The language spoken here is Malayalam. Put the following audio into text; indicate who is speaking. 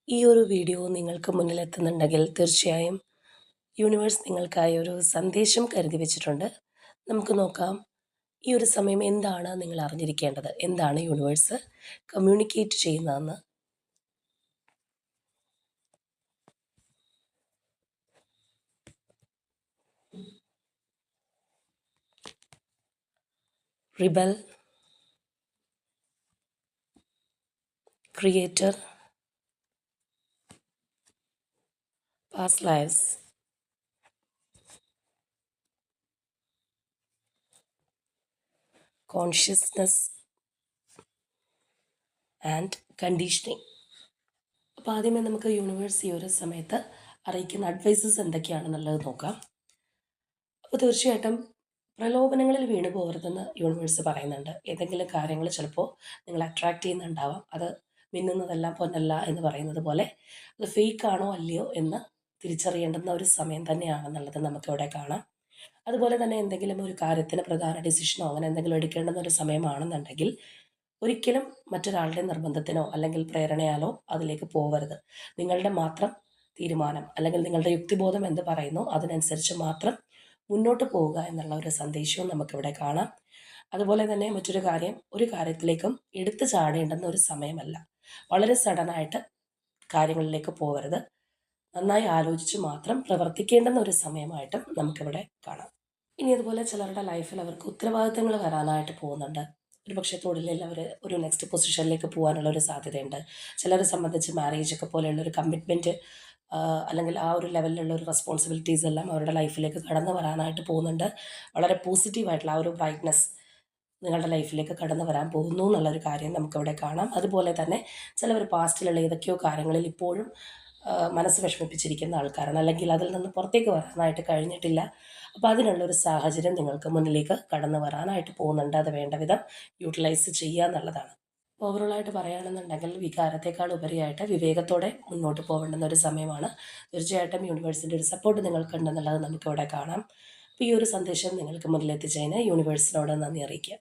Speaker 1: ഈ ഒരു വീഡിയോ നിങ്ങൾക്ക് മുന്നിലെത്തുന്നുണ്ടെങ്കിൽ തീർച്ചയായും യൂണിവേഴ്സ് നിങ്ങൾക്കായി ഒരു സന്ദേശം കരുതി വെച്ചിട്ടുണ്ട്. നമുക്ക് നോക്കാം ഈ ഒരു സമയം എന്താണ് നിങ്ങൾ അറിഞ്ഞിരിക്കേണ്ടത്, എന്താണ് യൂണിവേഴ്സ് കമ്മ്യൂണിക്കേറ്റ് ചെയ്യുന്നതെന്ന്. Rebel, creator, past lives, consciousness and conditioning. അപ്പോൾ ആദ്യമേ നമുക്ക് യൂണിവേഴ്സ് ഈ ഒരു സമയത്ത് അറിയിക്കുന്ന അഡ്വൈസസ് എന്തൊക്കെയാണെന്നുള്ളത് നോക്കാം. അപ്പോൾ തീർച്ചയായിട്ടും പ്രലോഭനങ്ങളിൽ വീണു പോകരുതെന്ന് യൂണിവേഴ്സ് പറയുന്നുണ്ട്. ഏതെങ്കിലും കാര്യങ്ങൾ ചിലപ്പോൾ നിങ്ങൾ അട്രാക്റ്റ് ചെയ്യുന്നുണ്ടാവാം. അത് മിന്നുന്നതെല്ലാം പൊന്നല്ല എന്ന് പറയുന്നത് പോലെ അത് ഫേക്ക് ആണോ അല്ലയോ എന്ന് തിരിച്ചറിയേണ്ടുന്ന ഒരു സമയം തന്നെയാണെന്നുള്ളത് നമുക്കിവിടെ കാണാം. അതുപോലെ തന്നെ എന്തെങ്കിലും ഒരു കാര്യത്തിന് പ്രധാന ഡിസിഷനോ അങ്ങനെ എന്തെങ്കിലും എടുക്കേണ്ടുന്ന ഒരു സമയമാണെന്നുണ്ടെങ്കിൽ ഒരിക്കലും മറ്റൊരാളുടെ നിർബന്ധത്തിനോ അല്ലെങ്കിൽ പ്രേരണയാലോ അതിലേക്ക് പോകരുത്. നിങ്ങളുടെ മാത്രം തീരുമാനം അല്ലെങ്കിൽ നിങ്ങളുടെ യുക്തിബോധം എന്ത് പറയുന്നു അതിനനുസരിച്ച് മാത്രം മുന്നോട്ട് പോവുക എന്നുള്ള ഒരു സന്ദേശവും നമുക്കിവിടെ കാണാം. അതുപോലെ തന്നെ മറ്റൊരു കാര്യം, ഒരു കാര്യത്തിലേക്കും എടുത്തു ചാടേണ്ടുന്ന ഒരു സമയമല്ല. വളരെ സഡനായിട്ട് കാര്യങ്ങളിലേക്ക് പോകരുത്. നന്നായി ആലോചിച്ച് മാത്രം പ്രവർത്തിക്കേണ്ടുന്ന ഒരു സമയമായിട്ടും നമുക്കിവിടെ കാണാം. ഇനി അതുപോലെ ചിലരുടെ ലൈഫിൽ അവർക്ക് ഉത്തരവാദിത്തങ്ങൾ വരാനായിട്ട് പോകുന്നുണ്ട്. ഒരുപക്ഷെ തൊഴിലിൽ അവർ ഒരു നെക്സ്റ്റ് പൊസിഷനിലേക്ക് പോകാനുള്ള ഒരു സാധ്യതയുണ്ട്. ചിലരെ സംബന്ധിച്ച് മാരേജൊക്കെ പോലെയുള്ള ഒരു കമ്മിറ്റ്മെൻറ്റ് അല്ലെങ്കിൽ ആ ഒരു ലെവലിലുള്ള ഒരു റെസ്പോൺസിബിലിറ്റീസ് എല്ലാം അവരുടെ ലൈഫിലേക്ക് കടന്നു വരാനായിട്ട് പോകുന്നുണ്ട്. വളരെ പോസിറ്റീവായിട്ടുള്ള ആ ഒരു ബ്രൈറ്റ്നസ് നിങ്ങളുടെ ലൈഫിലേക്ക് കടന്നു വരാൻ പോകുന്നു എന്നുള്ളൊരു കാര്യം നമുക്കിവിടെ കാണാം. അതുപോലെ തന്നെ ചിലവർ പാസ്റ്റിലുള്ള ഏതൊക്കെയോ കാര്യങ്ങളിൽ ഇപ്പോഴും മനസ്സ് വിഷമിപ്പിച്ചിരിക്കുന്ന ആൾക്കാരാണ്, അല്ലെങ്കിൽ അതിൽ നിന്ന് പുറത്തേക്ക് വരാനായിട്ട് കഴിഞ്ഞിട്ടില്ല. അപ്പോൾ അതിനുള്ളൊരു സാഹചര്യം നിങ്ങൾക്ക് മുന്നിലേക്ക് കടന്നു വരാനായിട്ട് പോകുന്നുണ്ട്. അത് വേണ്ട വിധം യൂട്ടിലൈസ് ചെയ്യുക എന്നുള്ളതാണ്. ഓവറോളായിട്ട് പറയുകയാണെന്നുണ്ടെങ്കിൽ വികാരത്തെക്കാൾ ഉപരിയായിട്ട് വിവേകത്തോടെ മുന്നോട്ട് പോകേണ്ടുന്ന ഒരു സമയമാണ്. തീർച്ചയായിട്ടും യൂണിവേഴ്സിൻ്റെ ഒരു സപ്പോർട്ട് നിങ്ങൾക്കുണ്ടെന്നുള്ളത് നമുക്കിവിടെ കാണാം. അപ്പോൾ ഈ ഒരു സന്ദേശം നിങ്ങൾക്ക് മുന്നിലെത്തിച്ചതിന് യൂണിവേഴ്സിനോട് നന്ദി അറിയിക്കുക.